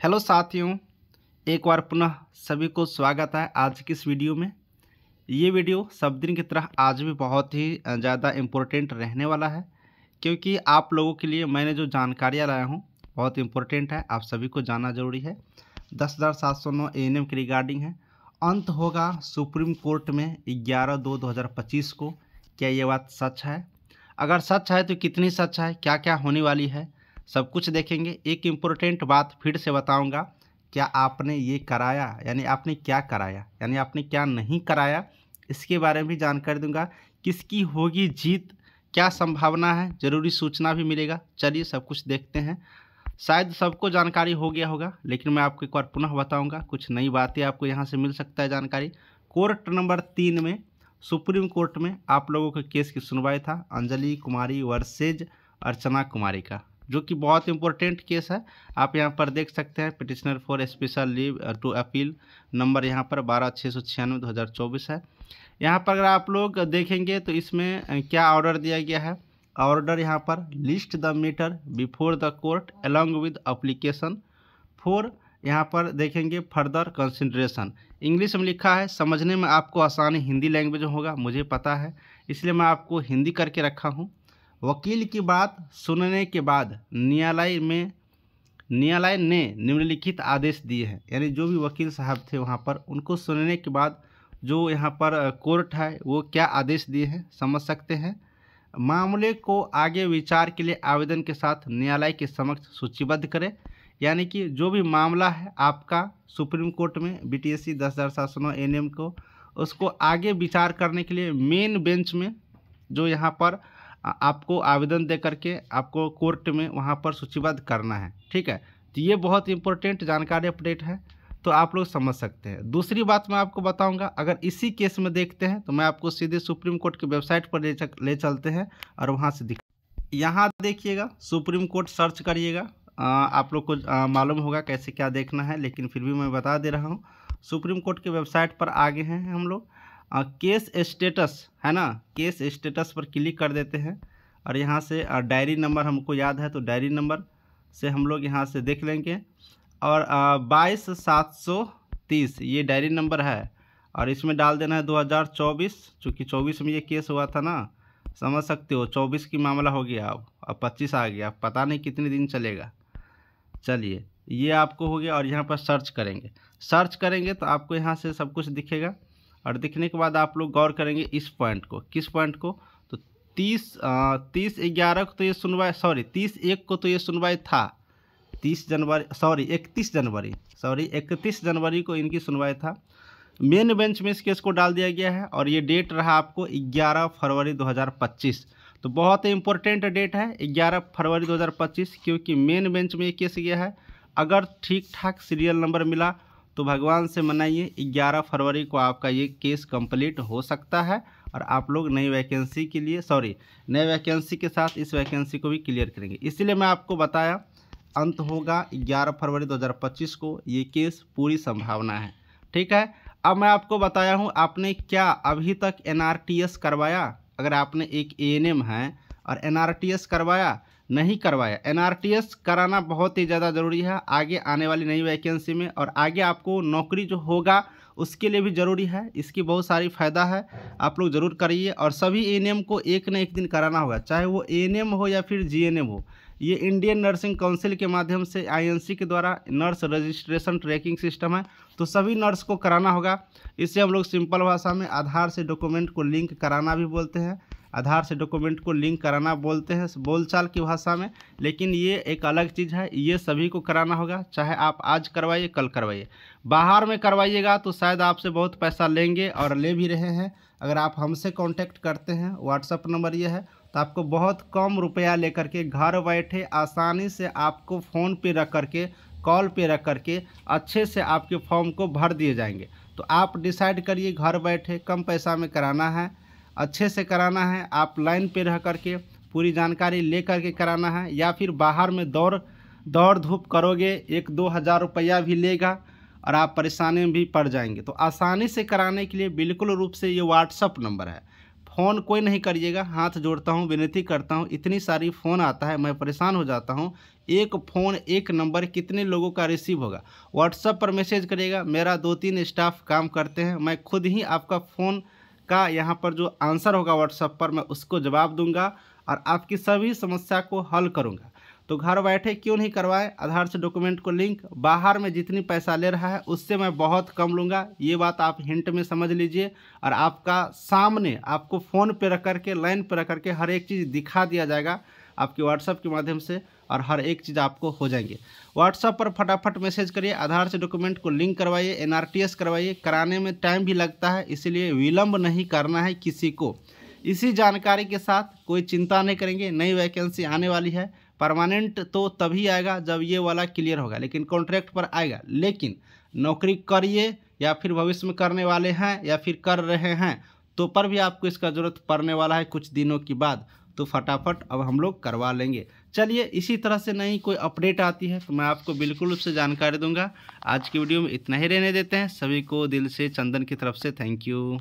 Hello साथियों, एक बार पुनः सभी को स्वागत है आज की इस वीडियो में। ये वीडियो सब दिन की तरह आज भी बहुत ही ज़्यादा इम्पोर्टेंट रहने वाला है, क्योंकि आप लोगों के लिए मैंने जो जानकारियाँ लाया हूँ बहुत इम्पोर्टेंट है, आप सभी को जानना ज़रूरी है। 10,709 एएनएम के रिगार्डिंग है। अंत होगा सुप्रीम कोर्ट में 11/2/2025 को। क्या ये बात सच है? अगर सच है तो कितनी सच है, क्या क्या होने वाली है, सब कुछ देखेंगे। एक इम्पोर्टेंट बात फिर से बताऊंगा, क्या आपने ये कराया, यानी आपने क्या कराया, यानी आपने क्या नहीं कराया, इसके बारे में भी जानकारी दूंगा। किसकी होगी जीत, क्या संभावना है, ज़रूरी सूचना भी मिलेगा। चलिए सब कुछ देखते हैं। शायद सबको जानकारी हो गया होगा, लेकिन मैं आपको एक बार पुनः बताऊंगा। कुछ नई बातें आपको यहाँ से मिल सकता है जानकारी। कोर्ट नंबर 3 में, सुप्रीम कोर्ट में आप लोगों के केस की सुनवाई था, अंजलि कुमारी वर्सेज अर्चना कुमारी का, जो कि बहुत इंपॉर्टेंट केस है। आप यहाँ पर देख सकते हैं petitioner for special leave to appeal number यहाँ पर 12/696/2024 है। यहाँ पर अगर आप लोग देखेंगे तो इसमें क्या ऑर्डर दिया गया है। ऑर्डर यहाँ पर list the matter before the court along with application for, यहाँ पर देखेंगे फर्दर कंसिडरेशन। इंग्लिश में लिखा है, समझने में आपको आसानी हिंदी लैंग्वेज होगा, मुझे पता है, इसलिए मैं आपको हिंदी करके रखा हूँ। वकील की बात सुनने के बाद न्यायालय ने निम्नलिखित आदेश दिए हैं। यानी जो भी वकील साहब थे वहाँ पर, उनको सुनने के बाद जो यहाँ पर कोर्ट है वो क्या आदेश दिए हैं समझ सकते हैं। मामले को आगे विचार के लिए आवेदन के साथ न्यायालय के समक्ष सूचीबद्ध करें। यानी कि जो भी मामला है आपका सुप्रीम कोर्ट में बीटीएससी 10,709 एएनएम को, उसको आगे विचार करने के लिए मेन बेंच में जो यहाँ पर आपको आवेदन दे करके आपको कोर्ट में वहाँ पर सूचीबद्ध करना है। ठीक है, तो ये बहुत इंपॉर्टेंट जानकारी अपडेट है, तो आप लोग समझ सकते हैं। दूसरी बात मैं आपको बताऊंगा, अगर इसी केस में देखते हैं तो मैं आपको सीधे सुप्रीम कोर्ट की वेबसाइट पर ले चलते हैं और वहाँ से यहाँ देखिएगा, सुप्रीम कोर्ट सर्च करिएगा। आप लोग को मालूम होगा कैसे क्या देखना है, लेकिन फिर भी मैं बता दे रहा हूँ। सुप्रीम कोर्ट के वेबसाइट पर आगे हैं हम लोग। केस स्टेटस है ना, केस स्टेटस पर क्लिक कर देते हैं और यहाँ से डायरी नंबर हमको याद है, तो डायरी नंबर से हम लोग यहाँ से देख लेंगे। और 22,730 ये डायरी नंबर है, और इसमें डाल देना है 2024, चूँकि 24 में ये केस हुआ था ना, समझ सकते हो। 24 की मामला हो गया, अब 25 आ गया, पता नहीं कितने दिन चलेगा। चलिए ये आपको हो गया, और यहाँ पर सर्च करेंगे तो आपको यहाँ से सब कुछ दिखेगा। और दिखने के बाद आप लोग गौर करेंगे इस पॉइंट को, किस पॉइंट को, तो 30/11 को तो ये सुनवाई, 30/1 को तो ये सुनवाई था, 31 जनवरी को इनकी सुनवाई था। मेन बेंच में इस केस को डाल दिया गया है, और ये डेट रहा आपको 11 फरवरी 2025। तो बहुत ही इंपॉर्टेंट डेट है 11 फरवरी 2025, क्योंकि मेन बेंच में ये केस गया है। अगर ठीक ठाक सीरियल नंबर मिला तो भगवान से मनाइए, 11 फरवरी को आपका ये केस कंप्लीट हो सकता है, और आप लोग नई वैकेंसी के लिए नए वैकेंसी के साथ इस वैकेंसी को भी क्लियर करेंगे। इसलिए मैं आपको बताया अंत होगा 11 फरवरी 2025 को, ये केस पूरी संभावना है। ठीक है, अब मैं आपको बताया हूँ आपने क्या अभी तक एनआरटीएस करवाया। अगर आपने एक एएनएम है और एनआरटीएस करवाया, नहीं करवाया, एनआरटीएस कराना बहुत ही ज़्यादा ज़रूरी है आगे आने वाली नई वैकेंसी में, और आगे आपको नौकरी जो होगा उसके लिए भी ज़रूरी है। इसकी बहुत सारी फ़ायदा है, आप लोग ज़रूर करिए। और सभी एएनएम को एक न एक दिन कराना होगा, चाहे वो एएनएम हो या फिर जीएनएम हो। ये इंडियन नर्सिंग काउंसिल के माध्यम से आईएनसी के द्वारा नर्स रजिस्ट्रेशन ट्रैकिंग सिस्टम है, तो सभी नर्स को कराना होगा। इसे हम लोग सिंपल भाषा में आधार से डॉक्यूमेंट को लिंक कराना भी बोलते हैं, आधार से डॉक्यूमेंट को लिंक कराना बोलते हैं बोलचाल की भाषा में, लेकिन ये एक अलग चीज़ है। ये सभी को कराना होगा, चाहे आप आज करवाइए कल करवाइए। बाहर में करवाइएगा तो शायद आपसे बहुत पैसा लेंगे, और ले भी रहे हैं। अगर आप हमसे कांटेक्ट करते हैं, व्हाट्सअप नंबर ये है, तो आपको बहुत कम रुपया लेकर के घर बैठे आसानी से आपको फ़ोन पे रख करके, कॉल पे रख करके अच्छे से आपके फॉर्म को भर दिए जाएंगे। तो आप डिसाइड करिए, घर बैठे कम पैसा में कराना है, अच्छे से कराना है, आप लाइन पे रह करके पूरी जानकारी ले करके कराना है, या फिर बाहर में दौड़ धूप करोगे 1-2 हज़ार रुपया भी लेगा और आप परेशानी में भी पड़ जाएंगे। तो आसानी से कराने के लिए बिल्कुल रूप से ये व्हाट्सअप नंबर है, फ़ोन कोई नहीं करिएगा, हाथ जोड़ता हूँ, विनती करता हूँ। इतनी सारी फ़ोन आता है, मैं परेशान हो जाता हूँ। एक फ़ोन एक नंबर कितने लोगों का रिसीव होगा। व्हाट्सएप पर मैसेज करिएगा, मेरा 2-3 स्टाफ काम करते हैं, मैं खुद ही आपका फ़ोन का यहाँ पर जो आंसर होगा व्हाट्सएप पर मैं उसको जवाब दूंगा और आपकी सभी समस्या को हल करूंगा। तो घर बैठे क्यों नहीं करवाएं, आधार से डॉक्यूमेंट को लिंक। बाहर में जितनी पैसा ले रहा है उससे मैं बहुत कम लूँगा, ये बात आप हिंट में समझ लीजिए। और आपका सामने आपको फ़ोन पे रख करके, लाइन पे रख करके हर एक चीज़ दिखा दिया जाएगा आपके व्हाट्सएप के माध्यम से, और हर एक चीज़ आपको हो जाएंगे। व्हाट्सएप पर फटाफट मैसेज करिए, आधार से डॉक्यूमेंट को लिंक करवाइए, NRTS करवाइए। कराने में टाइम भी लगता है, इसीलिए विलम्ब नहीं करना है किसी को। इसी जानकारी के साथ कोई चिंता नहीं करेंगे, नई वैकेंसी आने वाली है। परमानेंट तो तभी आएगा जब ये वाला क्लियर होगा, लेकिन कॉन्ट्रैक्ट पर आएगा। लेकिन नौकरी करिए या फिर भविष्य में करने वाले हैं या फिर कर रहे हैं तो पर भी आपको इसका ज़रूरत पड़ने वाला है कुछ दिनों के बाद, तो फटाफट अब हम लोग करवा लेंगे। चलिए, इसी तरह से नई कोई अपडेट आती है तो मैं आपको बिल्कुल उससे जानकारी दूंगा। आज की वीडियो में इतना ही रहने देते हैं। सभी को दिल से चंदन की तरफ से थैंक यू।